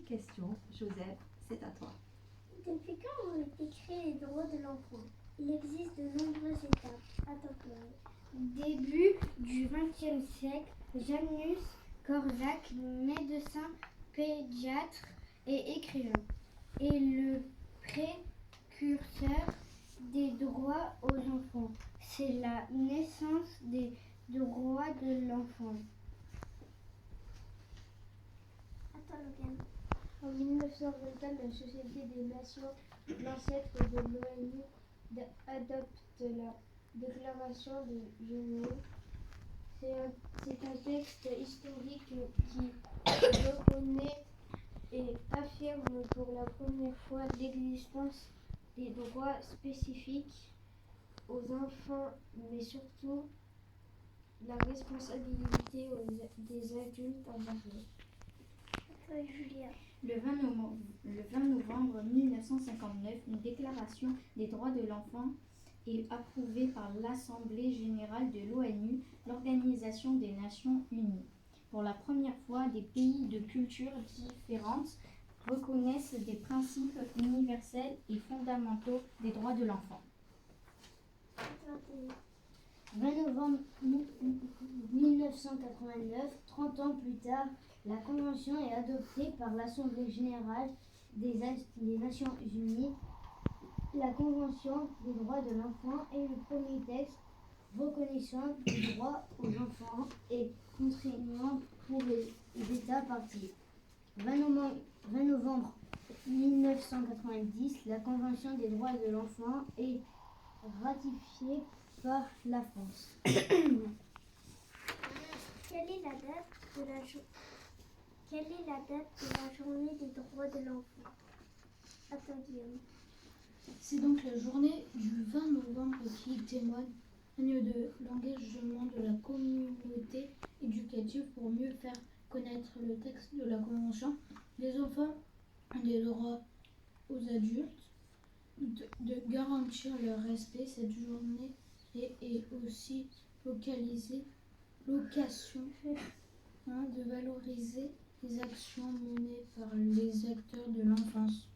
questions. Joseph, c'est à toi. Depuis quand ont été créés les droits de l'enfant? Il existe de nombreuses étapes. À ton tour. Début du XXe siècle, Janusz Korczak, médecin pédiatre et écrivain, est le précurseur des droits aux enfants. C'est la naissance des droits de l'enfant. À toi, Logan. En 1924, la Société des Nations, l'ancêtre de l'ONU, adopte la Déclaration de Genève. C'est un texte historique qui reconnaît et affirme pour la première fois l'existence des droits spécifiques aux enfants, mais surtout la responsabilité des adultes envers eux. À toi, Julia. Le 20 novembre 1959, une déclaration des droits de l'enfant est approuvée par l'Assemblée générale de l'ONU, l'Organisation des Nations unies. Pour la première fois, des pays de cultures différentes reconnaissent des principes universels et fondamentaux des droits de l'enfant. À toi, Théo. 20 novembre 1989, 30 ans plus tard, la Convention est adoptée par l'Assemblée générale des Nations unies. La Convention des droits de l'enfant est le premier texte reconnaissant les droits aux enfants et contraignant pour les États parties. 20 novembre 1990, la Convention des droits de l'enfant est ratifiée par la France. Quelle est la date de la journée des droits de l'enfant? À toi, Guillaume. C'est donc la journée du 20 novembre qui témoigne de l'engagement de la communauté éducative pour mieux faire connaître le texte de la Convention. Les enfants ont des droits aux adultes, de garantir leur respect. Cette journée est aussi l'occasion de valoriser les actions menées par les acteurs de l'enfance.